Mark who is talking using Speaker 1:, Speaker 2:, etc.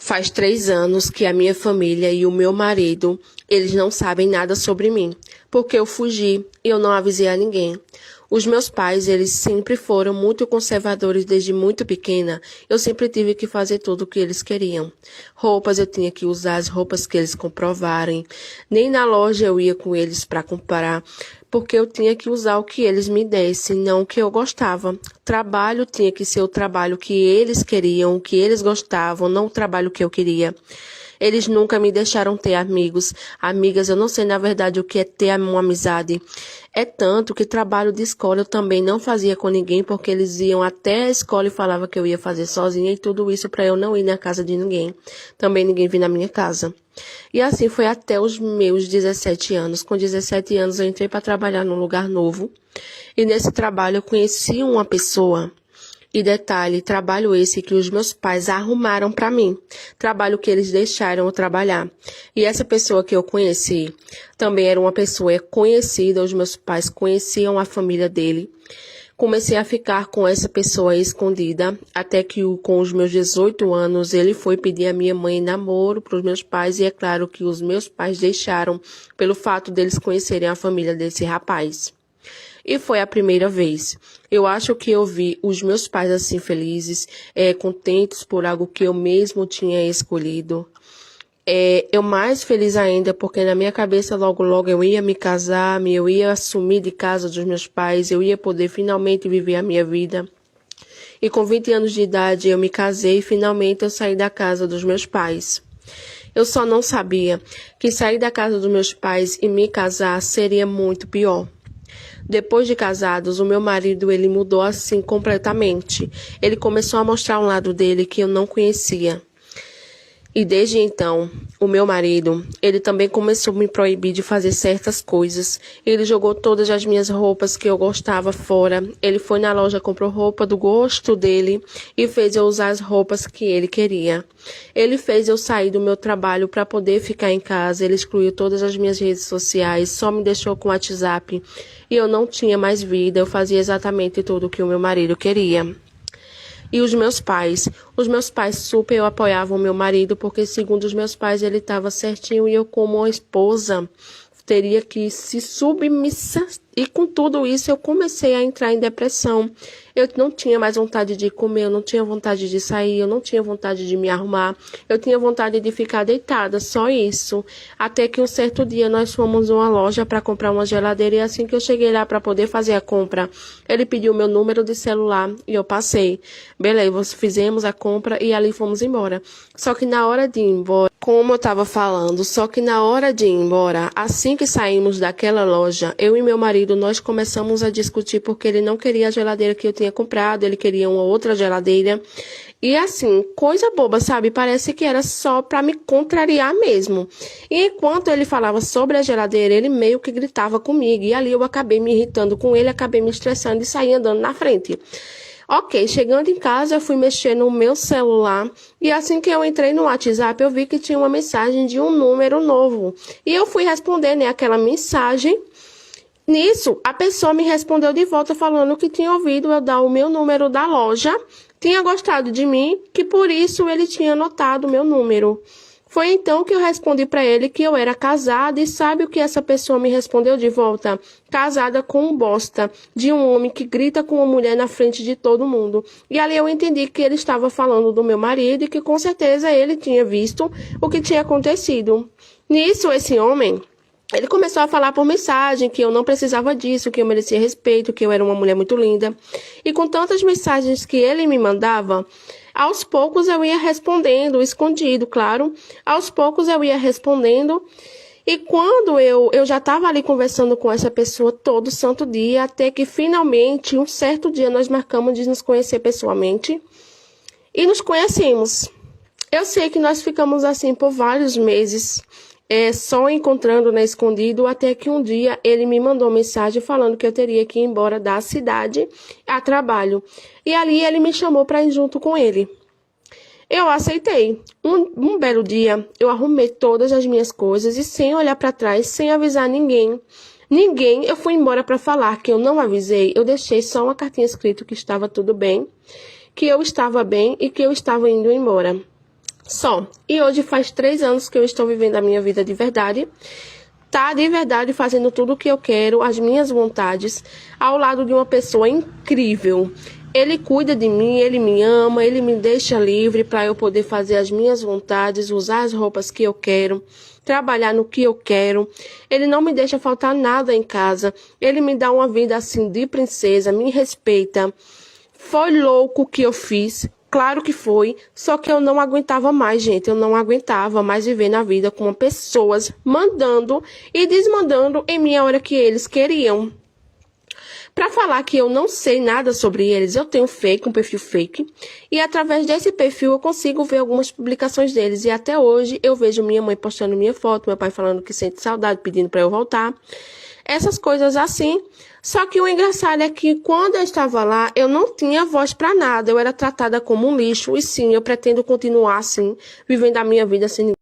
Speaker 1: Faz 3 anos que a minha família e o meu marido, eles não sabem nada sobre mim, porque eu fugi e eu não avisei a ninguém. Os meus pais, eles sempre foram muito conservadores desde muito pequena. Eu sempre tive que fazer tudo o que eles queriam. Roupas, eu tinha que usar as roupas que eles comprovarem. Nem na loja eu ia com eles para comprar, porque eu tinha que usar o que eles me dessem, não o que eu gostava. Trabalho tinha que ser o trabalho que eles queriam, o que eles gostavam, não o trabalho que eu queria. Eles nunca me deixaram ter amigos, amigas. Eu não sei, na verdade, o que é ter uma amizade. É tanto que trabalho de escola eu também não fazia com ninguém, porque eles iam até a escola e falavam que eu ia fazer sozinha, e tudo isso para eu não ir na casa de ninguém. Também ninguém vir na minha casa. E assim foi até os meus 17 anos. Com 17 anos eu entrei para trabalhar num lugar novo. E nesse trabalho eu conheci uma pessoa. E detalhe, trabalho esse que os meus pais arrumaram para mim. Trabalho que eles deixaram eu trabalhar. E essa pessoa que eu conheci também era uma pessoa conhecida. Os meus pais conheciam a família dele. Comecei a ficar com essa pessoa escondida, até que com os meus 18 anos ele foi pedir a minha mãe em namoro para os meus pais. E é claro que os meus pais deixaram pelo fato deles conhecerem a família desse rapaz. E foi a primeira vez. Eu acho que eu vi os meus pais assim felizes, contentes por algo que eu mesmo tinha escolhido. Eu mais feliz ainda porque na minha cabeça logo eu ia me casar, eu ia assumir de casa dos meus pais, eu ia poder finalmente viver a minha vida. E com 20 anos de idade eu me casei e finalmente eu saí da casa dos meus pais. Eu só não sabia que sair da casa dos meus pais e me casar seria muito pior. Depois de casados, o meu marido, ele mudou assim completamente. Ele começou a mostrar um lado dele que eu não conhecia. E desde então, o meu marido, ele também começou a me proibir de fazer certas coisas. Ele jogou todas as minhas roupas que eu gostava fora. Ele foi na loja, comprou roupa do gosto dele e fez eu usar as roupas que ele queria. Ele fez eu sair do meu trabalho para poder ficar em casa. Ele excluiu todas as minhas redes sociais, só me deixou com o WhatsApp. E eu não tinha mais vida, eu fazia exatamente tudo o que o meu marido queria. E os meus pais super apoiavam o meu marido, porque segundo os meus pais ele estava certinho e eu como uma esposa teria que se submissa. E com tudo isso eu comecei a entrar em depressão. Eu não tinha mais vontade de comer, eu não tinha vontade de sair, eu não tinha vontade de me arrumar. Eu tinha vontade de ficar deitada, só isso. Até que um certo dia nós fomos a uma loja para comprar uma geladeira e assim que eu cheguei lá para poder fazer a compra, ele pediu meu número de celular e eu passei. Beleza, fizemos a compra e ali fomos embora. Só que na hora de ir embora, como eu estava falando, assim que saímos daquela loja, eu e meu marido, nós começamos a discutir porque ele não queria a geladeira que eu tinha comprado, ele queria uma outra geladeira. E assim, coisa boba, sabe? Parece que era só para me contrariar mesmo. E enquanto ele falava sobre a geladeira, ele meio que gritava comigo. E ali eu acabei me irritando com ele, acabei me estressando e saí andando na frente. Ok, chegando em casa, eu fui mexer no meu celular e assim que eu entrei no WhatsApp, eu vi que tinha uma mensagem de um número novo. E eu fui responder, aquela mensagem. Nisso, a pessoa me respondeu de volta falando que tinha ouvido eu dar o meu número da loja, tinha gostado de mim, que por isso ele tinha anotado o meu número. Foi então que eu respondi para ele que eu era casada e sabe o que essa pessoa me respondeu de volta? Casada com um bosta, de um homem que grita com uma mulher na frente de todo mundo. E ali eu entendi que ele estava falando do meu marido e que com certeza ele tinha visto o que tinha acontecido. Nisso, esse homem, ele começou a falar por mensagem que eu não precisava disso, que eu merecia respeito, que eu era uma mulher muito linda. E com tantas mensagens que ele me mandava, aos poucos eu ia respondendo, escondido, claro. Aos poucos eu ia respondendo. E quando eu já estava ali conversando com essa pessoa todo santo dia, até que finalmente, um certo dia, nós marcamos de nos conhecer pessoalmente. E nos conhecemos. Eu sei que nós ficamos assim por vários meses, só encontrando escondido, até que um dia ele me mandou mensagem falando que eu teria que ir embora da cidade a trabalho. E ali ele me chamou para ir junto com ele. Eu aceitei. Um belo dia, eu arrumei todas as minhas coisas e sem olhar para trás, sem avisar ninguém, eu fui embora para falar que eu não avisei. Eu deixei só uma cartinha escrita que estava tudo bem, que eu estava bem e que eu estava indo embora. Só. E hoje faz 3 anos que eu estou vivendo a minha vida de verdade. Tá de verdade fazendo tudo o que eu quero, as minhas vontades, ao lado de uma pessoa incrível. Ele cuida de mim, ele me ama, ele me deixa livre para eu poder fazer as minhas vontades, usar as roupas que eu quero, trabalhar no que eu quero. Ele não me deixa faltar nada em casa. Ele me dá uma vida assim de princesa, me respeita. Foi louco o que eu fiz. Claro que foi, só que eu não aguentava mais, gente. Eu não aguentava mais viver na vida com pessoas mandando e desmandando em mim a hora que eles queriam. Para falar que eu não sei nada sobre eles, eu tenho um perfil fake, e através desse perfil eu consigo ver algumas publicações deles. E até hoje eu vejo minha mãe postando minha foto, meu pai falando que sente saudade, pedindo para eu voltar. Essas coisas assim. Só que o engraçado é que quando eu estava lá, eu não tinha voz para nada. Eu era tratada como um lixo. E sim, eu pretendo continuar assim, vivendo a minha vida sem